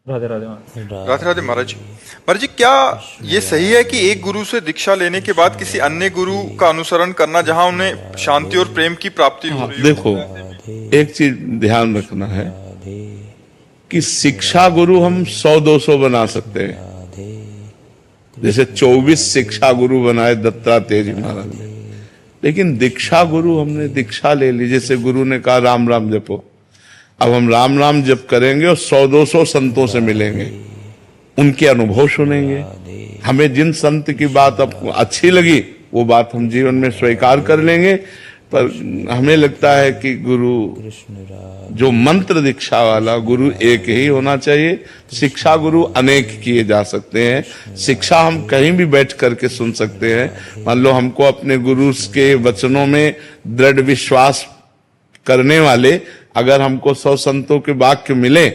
राधे राधे महाराज। राधे राधे महाराज जी। महाराज जी, क्या ये सही है कि एक गुरु से दीक्षा लेने के बाद किसी अन्य गुरु का अनुसरण करना जहां उन्हें शांति और प्रेम की प्राप्ति हो रही हो? देखो, एक चीज ध्यान रखना है कि शिक्षा गुरु हम 100-200 बना सकते हैं। जैसे 24 शिक्षा गुरु बनाए दत्तात्रेय जी महाराज ने, लेकिन दीक्षा गुरु हमने दीक्षा ले ली। जैसे गुरु ने कहा राम राम जपो, अब हम राम राम जप करेंगे और 100-200 संतों से मिलेंगे, उनके अनुभव सुनेंगे। हमें जिन संत की बात अब अच्छी लगी वो बात हम जीवन में स्वीकार कर लेंगे। पर हमें लगता है कि गुरु जो मंत्र दीक्षा वाला गुरु एक ही होना चाहिए। शिक्षा गुरु अनेक किए जा सकते हैं। शिक्षा हम कहीं भी बैठ करके सुन सकते हैं। मान लो हमको अपने गुरु के वचनों में दृढ़ विश्वास करने वाले अगर हमको 100 संतों के वाक्य मिले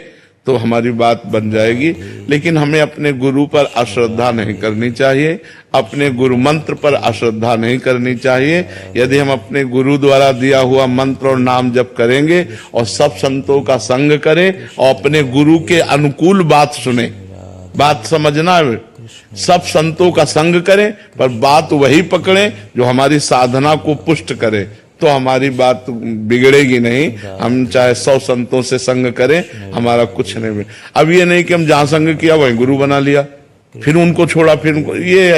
तो हमारी बात बन जाएगी। लेकिन हमें अपने गुरु पर अश्रद्धा नहीं करनी चाहिए, अपने गुरु मंत्र पर अश्रद्धा नहीं करनी चाहिए। यदि हम अपने गुरु द्वारा दिया हुआ मंत्र और नाम जप करेंगे और सब संतों का संग करें और अपने गुरु के अनुकूल बात सुने, बात समझना है, सब संतों का संग करें पर बात वही पकड़ें जो हमारी साधना को पुष्ट करे, तो हमारी बात बिगड़ेगी नहीं। हम चाहे 100 संतों से संग करें, हमारा कुछ नहीं बिगड़े। अब ये नहीं कि हम जहां संग किया वहीं गुरु बना लिया, फिर उनको छोड़ा, फिर उनको, ये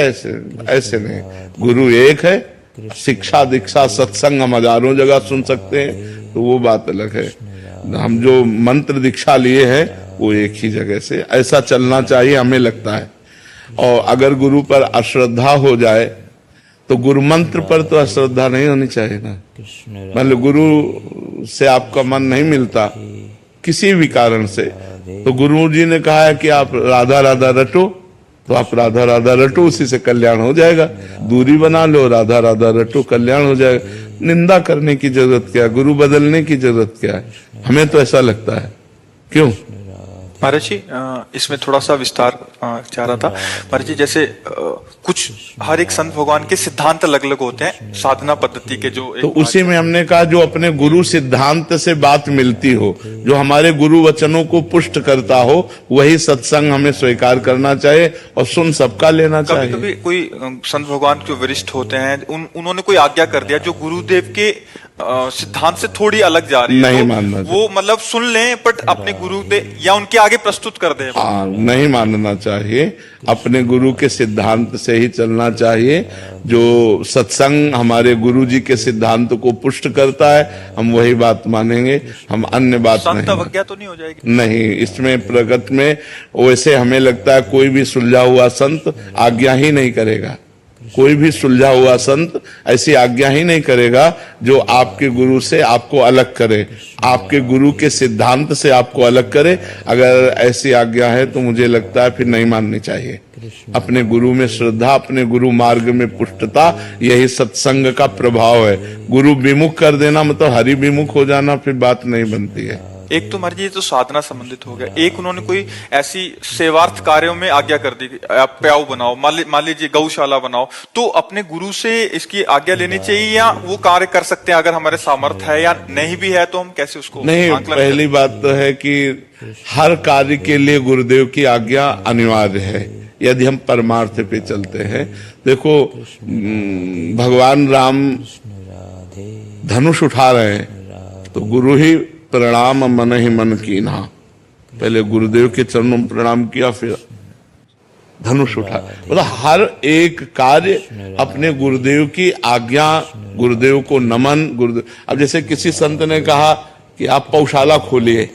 ऐसे नहीं। गुरु एक है। शिक्षा दीक्षा सत्संग हम हजारों जगह सुन सकते हैं, तो वो बात अलग है। हम जो मंत्र दीक्षा लिए हैं वो एक ही जगह से, ऐसा चलना चाहिए हमें लगता है। और अगर गुरु पर अश्रद्धा हो जाए तो गुरु मंत्र पर तो अश्रद्धा नहीं होनी चाहिए ना। मान लो गुरु से आपका मन नहीं मिलता किसी भी कारण से, तो गुरु जी ने कहा है कि आप राधा राधा रटो, तो आप राधा राधा रटो, उसी से कल्याण हो जाएगा। दूरी बना लो, राधा राधा रटो, कल्याण हो जाएगा। निंदा करने की जरूरत क्या है, गुरु बदलने की जरूरत क्या है? हमें तो ऐसा लगता है। क्यों महाराज जी, इसमें थोड़ा सा विस्तार चाह रहा था। महाराज जी, जैसे कुछ हर एक संत भगवान के सिद्धांत अलग अलग होते हैं साधना पद्धति के, जो तो उसी में हमने कहा जो अपने गुरु सिद्धांत से बात मिलती हो, जो हमारे गुरु वचनों को पुष्ट करता हो, वही सत्संग हमें स्वीकार करना चाहिए और सुन सबका लेना चाहिए। कभी कोई संत भगवान जो वरिष्ठ होते हैं उन्होंने कोई आज्ञा कर दिया जो गुरुदेव के सिद्धांत से थोड़ी अलग जा रही है, नहीं तो मानना, वो मतलब सुन लें बट अपने गुरुदेव या उनके आगे प्रस्तुत कर दे। नहीं मानना चाहिए, अपने गुरु के सिद्धांत से ही चलना चाहिए। जो सत्संग हमारे गुरु जी के सिद्धांत को पुष्ट करता है हम वही बात मानेंगे, हम अन्य बात नहीं। अवज्ञा तो नहीं हो जाएगी? नहीं, इसमें प्रगत में वैसे हमें लगता है कोई भी सुलझा हुआ संत आज्ञा ही नहीं करेगा। कोई भी सुलझा हुआ संत ऐसी आज्ञा ही नहीं करेगा जो आपके गुरु से आपको अलग करे, आपके गुरु के सिद्धांत से आपको अलग करे। अगर ऐसी आज्ञा है तो मुझे लगता है फिर नहीं माननी चाहिए। अपने गुरु में श्रद्धा, अपने गुरु मार्ग में पुष्टता, यही सत्संग का प्रभाव है। गुरु विमुख कर देना मतलब हरि विमुख हो जाना, फिर बात नहीं बनती है। एक तो मर्जी तो साधना संबंधित हो गया, एक उन्होंने कोई ऐसी सेवार्थ कार्यों में आज्ञा कर दी, आप प्याऊ बनाओ, मान लीजिए गौशाला बनाओ, तो अपने गुरु से इसकी आज्ञा लेनी चाहिए या वो कार्य कर सकते हैं अगर हमारे सामर्थ्य है, या नहीं भी है तो हम कैसे उसको नहीं? पहली बात तो है कि हर कार्य के लिए गुरुदेव की आज्ञा अनिवार्य है यदि हम परमार्थ पे चलते हैं। देखो, भगवान राम धनुष उठा रहे हैं तो गुरु ही प्रणाम मन ही मन कीन्हा, पहले गुरुदेव के चरणों में प्रणाम किया फिर धनुष उठा। मतलब हर एक कार्य अपने गुरुदेव की आज्ञा, गुरुदेव को नमन। गुरुदेव, अब जैसे किसी संत ने कहा कि आप पौशाला खोलिए,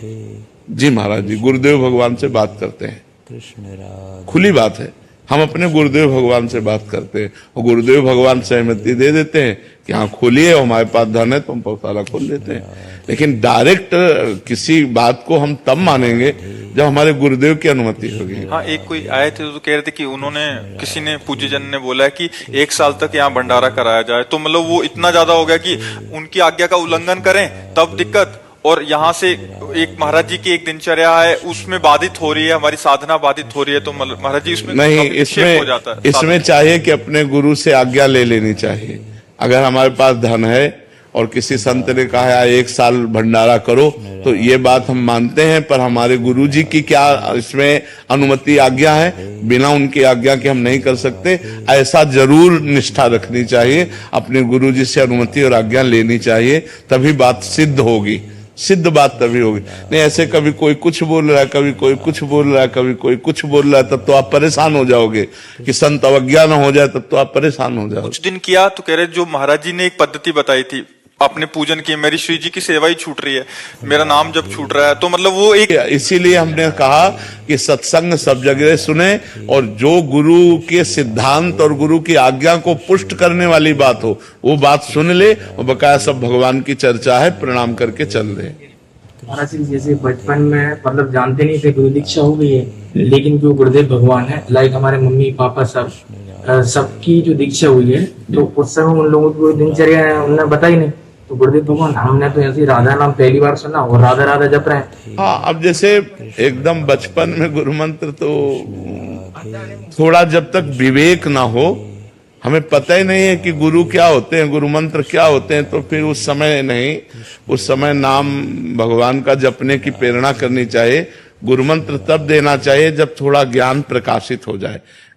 जी महाराज जी, गुरुदेव भगवान से बात करते हैं, खुली बात है, हम अपने गुरुदेव भगवान से बात करते हैं और गुरुदेव भगवान सहमति दे देते हैं कि हाँ खोलिए, हमारे पास धन है तो हम पौशाला खोल देते हैं। लेकिन डायरेक्ट किसी बात को हम तब मानेंगे जब हमारे गुरुदेव की अनुमति होगी। हाँ, एक कोई आए थे तो कह रहे थे कि उन्होंने, किसी ने, पूज्य जन ने बोला है कि 1 साल तक यहाँ भंडारा कराया जाए, तो मतलब वो इतना ज्यादा हो गया कि उनकी आज्ञा का उल्लंघन करें तब दिक्कत, और यहाँ से एक महाराज जी की एक दिनचर्या है उसमें बाधित हो रही है, हमारी साधना बाधित हो रही है, तो महाराज जी इसमें नहीं, हो जाता है। इसमें चाहिए कि अपने गुरु से आज्ञा ले लेनी चाहिए। अगर हमारे पास धन है और किसी संत ने कहा है 1 साल भंडारा करो, तो ये बात हम मानते हैं, पर हमारे गुरुजी की क्या इसमें अनुमति आज्ञा है, बिना उनकी आज्ञा के हम नहीं कर सकते। ऐसा जरूर निष्ठा रखनी चाहिए, अपने गुरुजी से अनुमति और आज्ञा लेनी चाहिए, तभी बात सिद्ध होगी, सिद्ध बात तभी होगी। नहीं ऐसे कभी कोई कुछ बोल रहा है, कभी कोई कुछ बोल रहा है, कभी कोई कुछ बोल रहा है, तब तो आप परेशान हो जाओगे कि संत अवज्ञा न हो जाए, तब तो आप परेशान हो जाओगे। कुछ दिन किया तो कह रहे जो महाराज जी ने एक पद्धति बताई थी अपने पूजन की, मेरी श्री जी की सेवा ही छूट रही है, मेरा नाम जब छूट रहा है, तो मतलब वो एक इसीलिए हमने कहा कि सत्संग सब जगह सुने, और जो गुरु के सिद्धांत और गुरु की आज्ञा को पुष्ट करने वाली बात हो वो बात सुन ले, और बकाया सब भगवान की चर्चा है, प्रणाम करके चल रहे। महाराज जी जैसे बचपन में मतलब जानते नहीं थे, गुरु दीक्षा हो गई है, लेकिन जो गुरुदेव भगवान है, लाइक हमारे मम्मी पापा सबकी जो दीक्षा हुई है, तो उस समय उन लोगों को दिनचर्या उन्होंने बताई नहीं, तो गुरुदेव भगवान हमने तो ऐसे राधा नाम पहली बार सुना और राधा राधा जप रहे हैं। हाँ, अब जैसे एकदम बचपन में गुरु मंत्र तो थोड़ा जब तक विवेक ना हो, हमें पता ही नहीं है कि गुरु क्या होते हैं, गुरु मंत्र क्या होते हैं, तो फिर उस समय नहीं, उस समय नाम भगवान का जपने की प्रेरणा करनी चाहिए। गुरु मंत्र तब देना चाहिए जब थोड़ा ज्ञान प्रकाशित हो जाए।